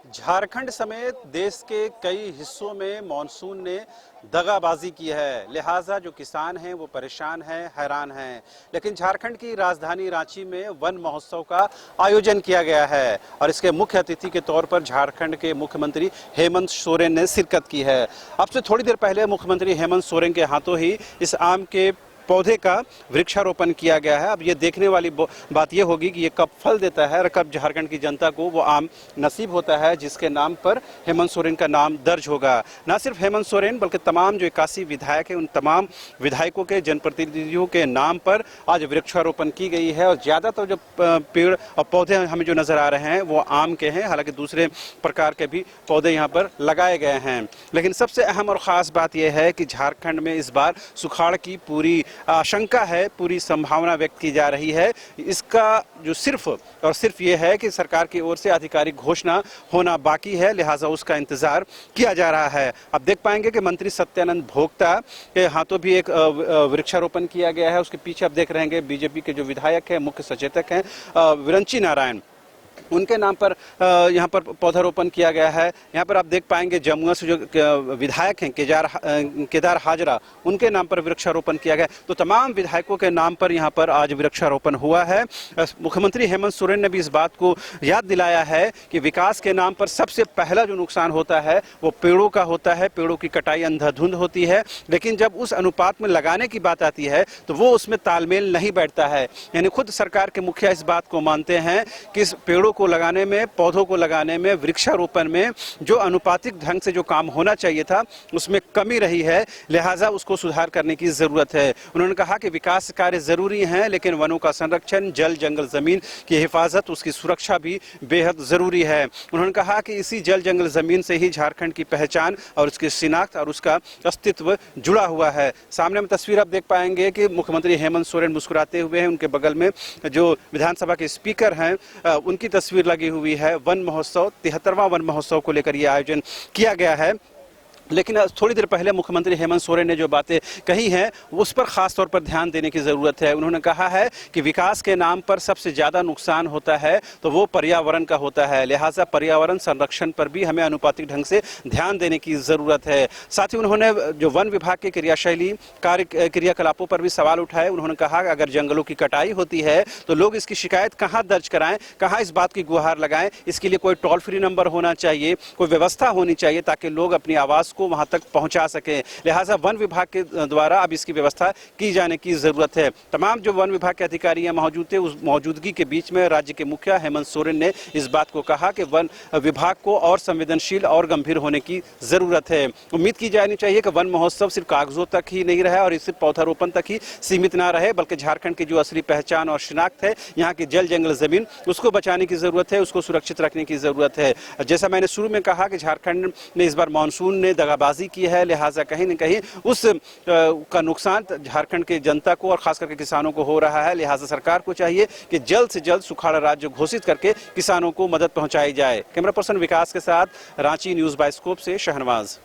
झारखंड समेत देश के कई हिस्सों में मॉनसून ने दगाबाजी की है, लिहाजा जो किसान हैं वो परेशान हैं, हैरान हैं। लेकिन झारखंड की राजधानी रांची में वन महोत्सव का आयोजन किया गया है और इसके मुख्य अतिथि के तौर पर झारखंड के मुख्यमंत्री हेमंत सोरेन ने शिरकत की है। अब से थोड़ी देर पहले मुख्यमंत्री हेमंत सोरेन के हाथों ही इस आम के पौधे का वृक्षारोपण किया गया है। अब ये देखने वाली बात ये होगी कि ये कब फल देता है और कब झारखंड की जनता को वो आम नसीब होता है जिसके नाम पर हेमंत सोरेन का नाम दर्ज होगा। न सिर्फ हेमंत सोरेन बल्कि तमाम जो 81 विधायक हैं उन तमाम विधायकों के जनप्रतिनिधियों के नाम पर आज वृक्षारोपण की गई है। और ज़्यादातर जो पेड़ और पौधे हमें जो नज़र आ रहे हैं वो आम के हैं, हालांकि दूसरे प्रकार के भी पौधे यहाँ पर लगाए गए हैं। लेकिन सबसे अहम और ख़ास बात यह है कि झारखंड में इस बार सुखाड़ की पूरी आशंका है, पूरी संभावना व्यक्त की जा रही है। इसका जो सिर्फ और सिर्फ ये है कि सरकार की ओर से आधिकारिक घोषणा होना बाकी है, लिहाजा उसका इंतजार किया जा रहा है। अब देख पाएंगे कि मंत्री सत्यानंद भोक्ता के हाथों भी एक वृक्षारोपण किया गया है। उसके पीछे आप देख रहे हैं बीजेपी के जो विधायक हैं, मुख्य सचेतक हैं विरंची नारायण, उनके नाम पर यहाँ पर पौधारोपण किया गया है। यहाँ पर आप देख पाएंगे जमुआ से जो विधायक हैं केदार हाजरा, उनके नाम पर वृक्षारोपण किया गया। तो तमाम विधायकों के नाम पर यहाँ पर आज वृक्षारोपण हुआ है। मुख्यमंत्री हेमंत सोरेन ने भी इस बात को याद दिलाया है कि विकास के नाम पर सबसे पहला जो नुकसान होता है वो पेड़ों का होता है। पेड़ों की कटाई अंधाधुंध होती है, लेकिन जब उस अनुपात में लगाने की बात आती है तो वो उसमें तालमेल नहीं बैठता है। यानी खुद सरकार के मुखिया इस बात को मानते हैं कि इस पेड़ों को लगाने में, पौधों को लगाने में, वृक्षारोपण में जो अनुपातिक ढंग से जो काम होना चाहिए था उसमें कमी रही है, लिहाजा उसको सुधार करने की जरूरत है। उन्होंने कहा कि विकास कार्य जरूरी हैं, लेकिन वनों का संरक्षण, जल जंगल जमीन की हिफाजत, उसकी सुरक्षा भी बेहद जरूरी है। उन्होंने कहा कि इसी जल जंगल जमीन से ही झारखंड की पहचान और उसकी शिनाख्त और उसका अस्तित्व जुड़ा हुआ है। सामने में तस्वीर आप देख पाएंगे कि मुख्यमंत्री हेमंत सोरेन मुस्कुराते हुए हैं, उनके बगल में जो विधानसभा के स्पीकर हैं उनकी तस्वीर लगी हुई है। वन महोत्सव 73वां वन महोत्सव को लेकर यह आयोजन किया गया है। लेकिन थोड़ी देर पहले मुख्यमंत्री हेमंत सोरेन ने जो बातें कही हैं उस पर खास तौर पर ध्यान देने की ज़रूरत है। उन्होंने कहा है कि विकास के नाम पर सबसे ज़्यादा नुकसान होता है तो वो पर्यावरण का होता है, लिहाजा पर्यावरण संरक्षण पर भी हमें अनुपातिक ढंग से ध्यान देने की ज़रूरत है। साथ ही उन्होंने जो वन विभाग के क्रियाशैली क्रियाकलापों पर भी सवाल उठाए। उन्होंने कहा कि अगर जंगलों की कटाई होती है तो लोग इसकी शिकायत कहाँ दर्ज कराएं, कहाँ इस बात की गुहार लगाएं। इसके लिए कोई टोल फ्री नंबर होना चाहिए, कोई व्यवस्था होनी चाहिए ताकि लोग अपनी आवाज़ को वहां तक पहुंचा सके। लिहाजा वन विभाग के द्वारा अब इसकी व्यवस्था की जाने की जरूरत है। तमाम जो वन विभाग के अधिकारी हैं मौजूद थे, उस मौजूदगी के बीच में राज्य के मुखिया हेमंत सोरेन ने इस बात को कहा कि वन विभाग को और संवेदनशील और गंभीर होने की जरूरत है। उम्मीद की जानी चाहिए कि वन महोत्सव सिर्फ कागजों तक ही नहीं रहे और इस पौधारोपण तक ही सीमित ना रहे, बल्कि झारखंड की जो असली पहचान और शिनाख्त है, यहाँ की जल जंगल जमीन, उसको बचाने की जरूरत है, उसको सुरक्षित रखने की जरूरत है। जैसा मैंने शुरू में कहा कि झारखंड में इस बार मानसून ने दगाबाजी की है, लिहाजा कहीं न कहीं उस का नुकसान झारखंड के जनता को और खास करके किसानों को हो रहा है। लिहाजा सरकार को चाहिए कि जल्द से जल्द सुखाड़ राज्य घोषित करके किसानों को मदद पहुंचाई जाए। कैमरा पर्सन विकास के साथ रांची न्यूज़ बाइस्कोप से शहनवाज।